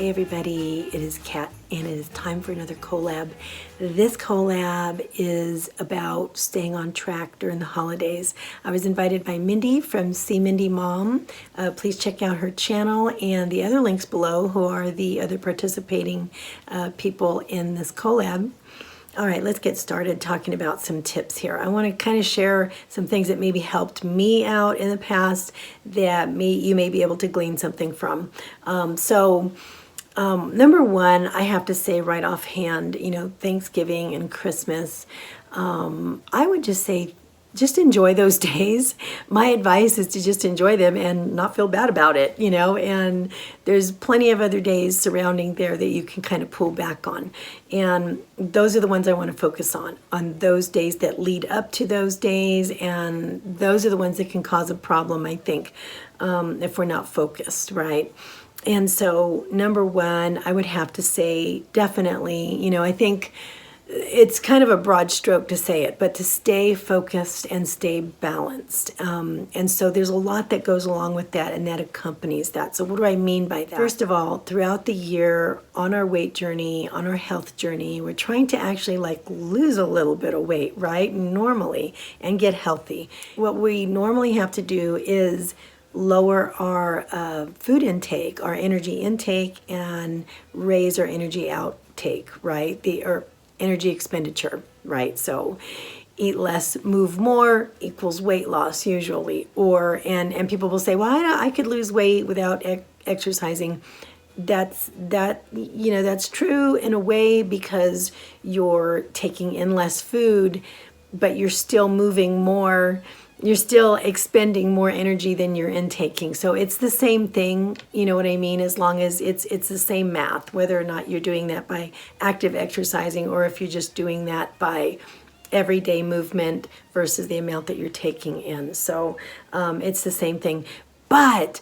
everybody, it is Kat and it is time for another collab. This collab is about staying on track during the holidays. I was invited by Mindy from See Mindy Mom. Please check out her channel and the other links below who are the other participating people in this collab. All right, let's get started talking about some tips here. I want to kind of share some things that maybe helped me out in the past that you may be able to glean something from. Number one, I have to say right offhand, Thanksgiving and Christmas, I would just say, just enjoy those days. My advice is to just enjoy them and not feel bad about it, and there's plenty of other days surrounding there that you can kind of pull back on. And those are the ones I want to focus on those days that lead up to those days. And those are the ones that can cause a problem, I think, if we're not focused, right? And so number one, I would have to say definitely, I think it's kind of a broad stroke to say it, but to stay focused and stay balanced. And so there's a lot that goes along with that and that accompanies that. So what do I mean by that? First of all, throughout the year, on our weight journey, on our health journey, we're trying to actually lose a little bit of weight, right? Normally, and get healthy. What we normally have to do is lower our food intake, our energy intake, and raise our energy outtake, right? Or energy expenditure, right? So eat less, move more equals weight loss usually. And people will say, well, I could lose weight without exercising. That's true in a way because you're taking in less food, but you're still moving more. You're still expending more energy than you're intaking. So it's the same thing, you know what I mean? As long as it's the same math, whether or not you're doing that by active exercising or if you're just doing that by everyday movement versus the amount that you're taking in. So it's the same thing. But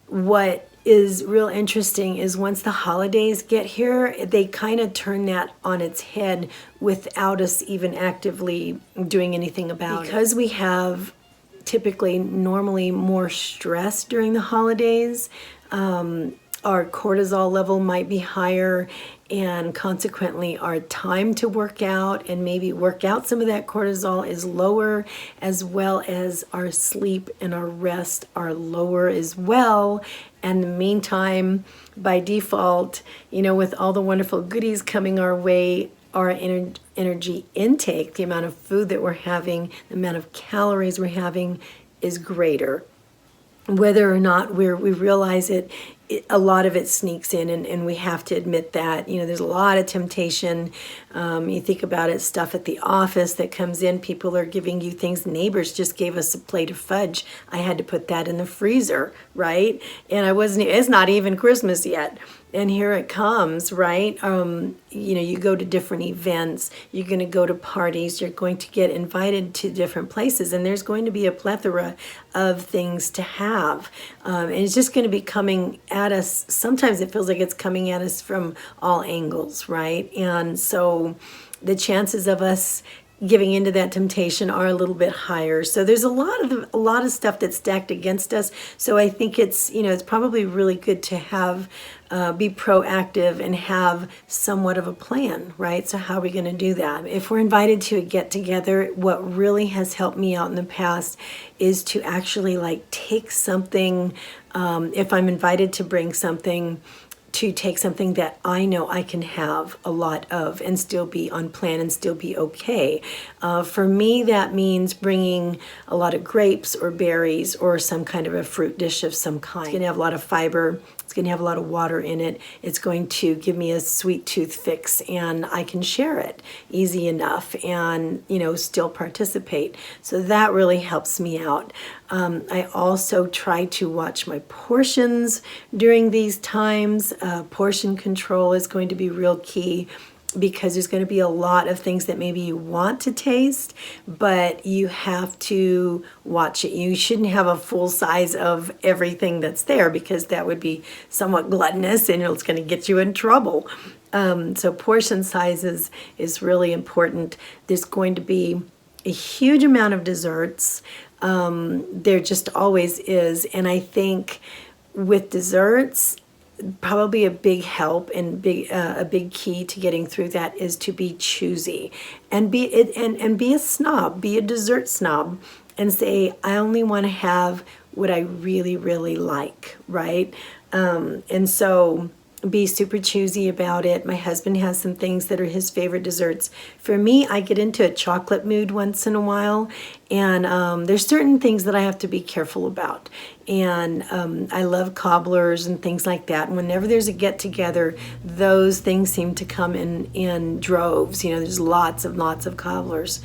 what is real interesting is once the holidays get here, they kind of turn that on its head without us even actively doing anything about it. Because we have typically normally more stress during the holidays, our cortisol level might be higher, and consequently our time to work out and maybe work out some of that cortisol is lower, as well as our sleep and our rest are lower as well. And in the meantime, by default, with all the wonderful goodies coming our way, our energy intake, the amount of food that we're having, the amount of calories we're having is greater. Whether or not we realize it, a lot of it sneaks in, and we have to admit that. There's a lot of temptation. You think about it, stuff at the office that comes in, people are giving you things. Neighbors just gave us a plate of fudge. I had to put that in the freezer, right? And it's not even Christmas yet. And here it comes, right? You go to different events, you're going to go to parties, you're going to get invited to different places, and there's going to be a plethora of things to have. And it's just going to be coming at us. Sometimes it feels like it's coming at us from all angles, right? And so the chances of us giving into that temptation are a little bit higher. So there's a lot of stuff that's stacked against us. So I think it's probably really good to have be proactive and have somewhat of a plan, right? So how are we going to do that? If we're invited to a get together, what really has helped me out in the past is to actually take something. If I'm invited to bring something, to take something that I know I can have a lot of and still be on plan and still be okay. For me, that means bringing a lot of grapes or berries or some kind of a fruit dish of some kind. It's going to have a lot of fiber. It's going to have a lot of water in it. It's going to give me a sweet tooth fix, and I can share it easy enough and, still participate. So that really helps me out. I also try to watch my portions during these times. Portion control is going to be real key, because there's going to be a lot of things that maybe you want to taste, but you have to watch it. You shouldn't have a full size of everything that's there, because that would be somewhat gluttonous and it's going to get you in trouble. So portion sizes is really important. There's going to be a huge amount of desserts. There just always is. And I think with desserts, probably a big help and a big key to getting through that is to be choosy and be a snob, be a dessert snob, and say, I only want to have what I really, really like, right? And so be super choosy about it. My husband has some things that are his favorite desserts. For me, I get into a chocolate mood once in a while, and there's certain things that I have to be careful about. And I love cobblers and things like that. And whenever there's a get-together, those things seem to come in droves. You know, there's lots of cobblers.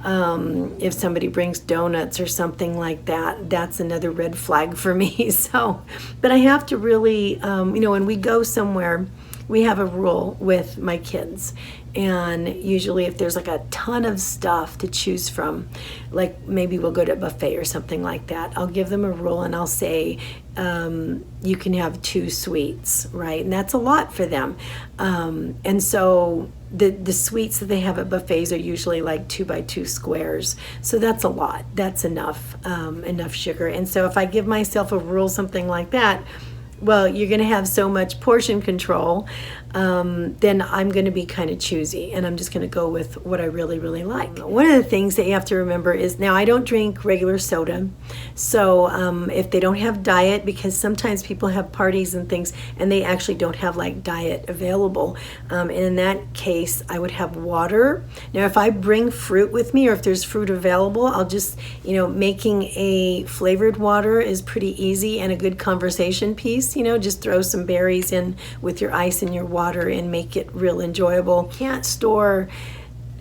If somebody brings donuts or something like that, that's another red flag for me. So, but I have to really, when we go somewhere, we have a rule with my kids. And usually if there's like a ton of stuff to choose from, like maybe we'll go to a buffet or something like that, I'll give them a rule and I'll say, you can have 2 sweets, right? And that's a lot for them. And so the sweets that they have at buffets are usually like 2x2 squares. So that's a lot. That's enough sugar. And so if I give myself a rule, something like that, well, you're going to have so much portion control, then I'm going to be kind of choosy, and I'm just going to go with what I really, really like. One of the things that you have to remember is, now I don't drink regular soda, so if they don't have diet, because sometimes people have parties and things, and they actually don't have like diet available, and in that case, I would have water. Now, if I bring fruit with me, or if there's fruit available, I'll just, making a flavored water is pretty easy and a good conversation piece. Just throw some berries in with your ice and your water and make it real enjoyable. Can't store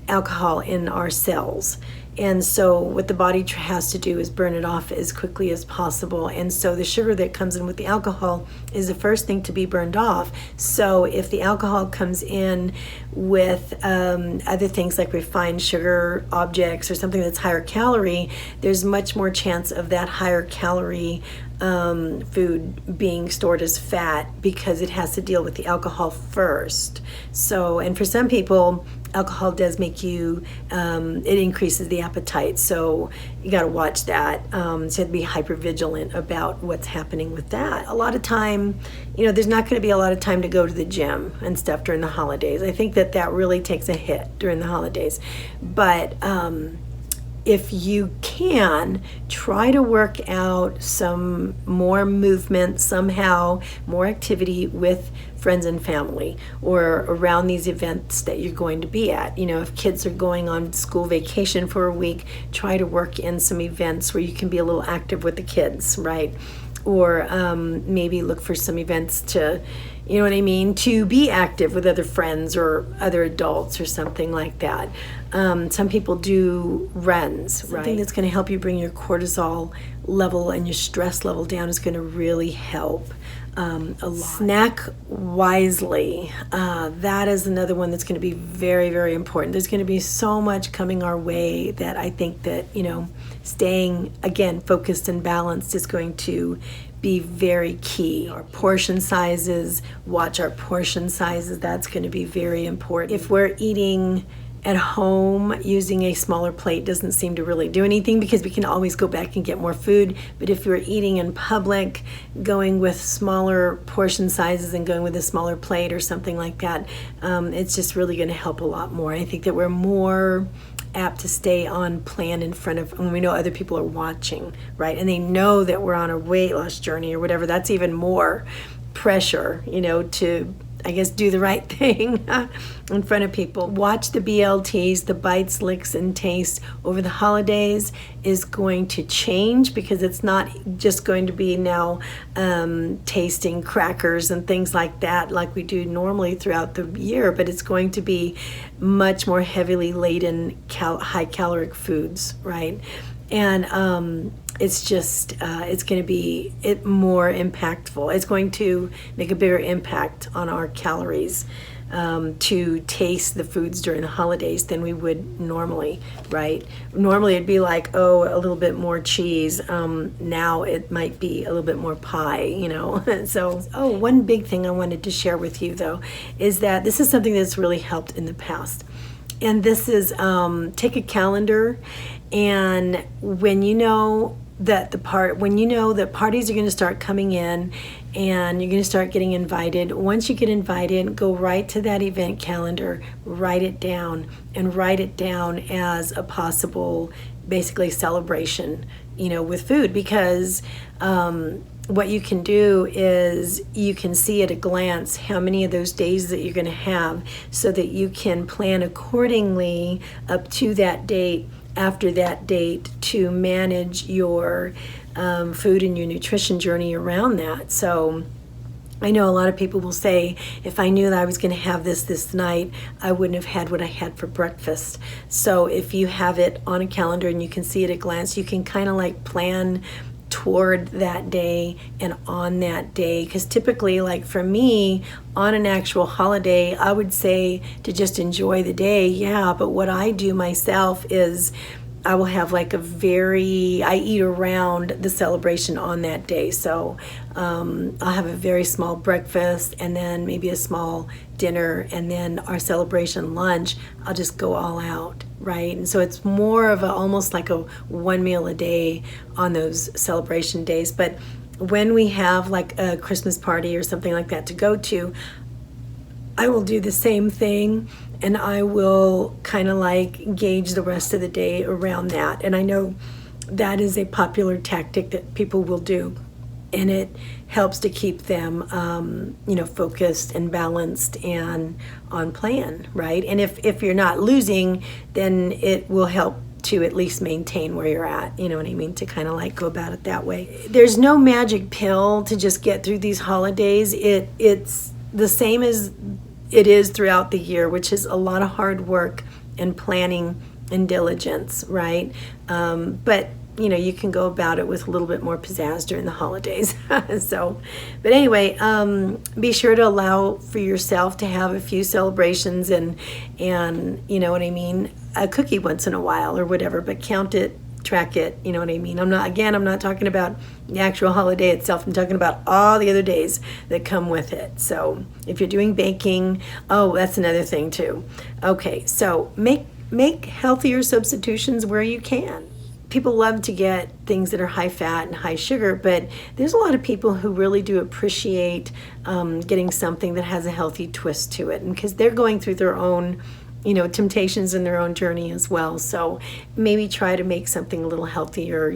alcohol in our cells. And so what the body has to do is burn it off as quickly as possible. And so the sugar that comes in with the alcohol is the first thing to be burned off. So if the alcohol comes in with other things like refined sugar objects or something that's higher calorie, there's much more chance of that higher calorie food being stored as fat, because it has to deal with the alcohol first. So, and for some people, alcohol does make you, it increases the appetite. So you got to watch that. So you have to be hyper vigilant about what's happening with that. A lot of time, there's not going to be a lot of time to go to the gym and stuff during the holidays. I think that really takes a hit during the holidays. But if you can, try to work out some more movement somehow, more activity with friends and family, or around these events that you're going to be at. If kids are going on school vacation for a week, try to work in some events where you can be a little active with the kids, right? Or maybe look for some events to, to be active with other friends or other adults or something like that. Some people do runs, right? Something that's going to help you bring your cortisol level and your stress level down is going to really help a lot. Snack wisely. That is another one that's going to be very, very important. There's going to be so much coming our way that I think that, staying, again, focused and balanced is going to be very key. Our portion sizes, watch our portion sizes. That's going to be very important. If we're eating at home, using a smaller plate doesn't seem to really do anything, because we can always go back and get more food. But if you're eating in public, going with smaller portion sizes and going with a smaller plate or something like that, it's just really going to help a lot more. I think that we're more apt to stay on plan in front of, when we know other people are watching, right? And they know that we're on a weight loss journey or whatever. That's even more pressure, to, I guess, do the right thing in front of people. Watch the BLTs, the bites, licks, and taste over the holidays is going to change, because it's not just going to be now tasting crackers and things like that like we do normally throughout the year, but it's going to be much more heavily laden high caloric foods, right? And it's just, it's going to be more impactful. It's going to make a bigger impact on our calories to taste the foods during the holidays than we would normally, right? Normally it'd be like, a little bit more cheese. Now it might be a little bit more pie, So, one big thing I wanted to share with you, though, is that this is something that's really helped in the past. And this is, take a calendar, and when you know that parties are going to start coming in, and you're going to start getting invited. Once you get invited, go right to that event calendar, write it down, and write it down as a possible, basically, celebration, with food, because what you can do is you can see at a glance how many of those days that you're going to have, so that you can plan accordingly up to that date, after that date, to manage your food and your nutrition journey around that. So I know a lot of people will say, if I knew that I was going to have this night, I wouldn't have had what I had for breakfast. So if you have it on a calendar and you can see it at a glance, you can kind of like plan toward that day and on that day. Because typically, like for me, on an actual holiday, I would say to just enjoy the day, yeah, but what I do myself is I will have like I eat around the celebration on that day. So I'll have a very small breakfast, and then maybe a small dinner, and then our celebration lunch, I'll just go all out, right? And so it's more of almost like a one meal a day on those celebration days. But when we have like a Christmas party or something like that to go to, I will do the same thing, and I will kind of like gauge the rest of the day around that. And I know that is a popular tactic that people will do, and it helps to keep them, focused and balanced and on plan, right? And if you're not losing, then it will help to at least maintain where you're at, you know what I mean, to kind of like go about it that way. There's no magic pill to just get through these holidays. It's the same as it is throughout the year, which is a lot of hard work and planning and diligence, right? But you can go about it with a little bit more pizzazz during the holidays. So, but anyway, be sure to allow for yourself to have a few celebrations and you know what I mean, a cookie once in a while or whatever, but count it, track it, you know what I mean? I'm not talking about the actual holiday itself. I'm talking about all the other days that come with it. So if you're doing baking, that's another thing too. Okay, so make healthier substitutions where you can. People love to get things that are high fat and high sugar, but there's a lot of people who really do appreciate getting something that has a healthy twist to it, and because they're going through their own temptations in their own journey as well. So maybe try to make something a little healthier,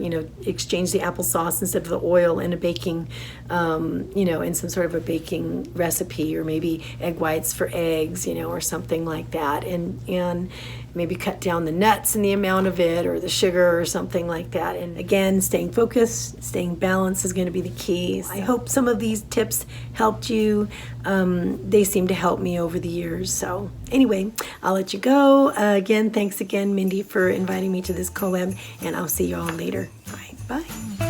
exchange the applesauce instead of the oil in a baking, in some sort of a baking recipe, or maybe egg whites for eggs, or something like that. And maybe cut down the nuts and the amount of it, or the sugar or something like that. And again, staying focused, staying balanced is going to be the key. I hope some of these tips helped you. They seem to help me over the years. So anyway, I'll let you go. Again, thanks again, Mindy, for inviting me to this collab, and I'll see you all later. All right, bye.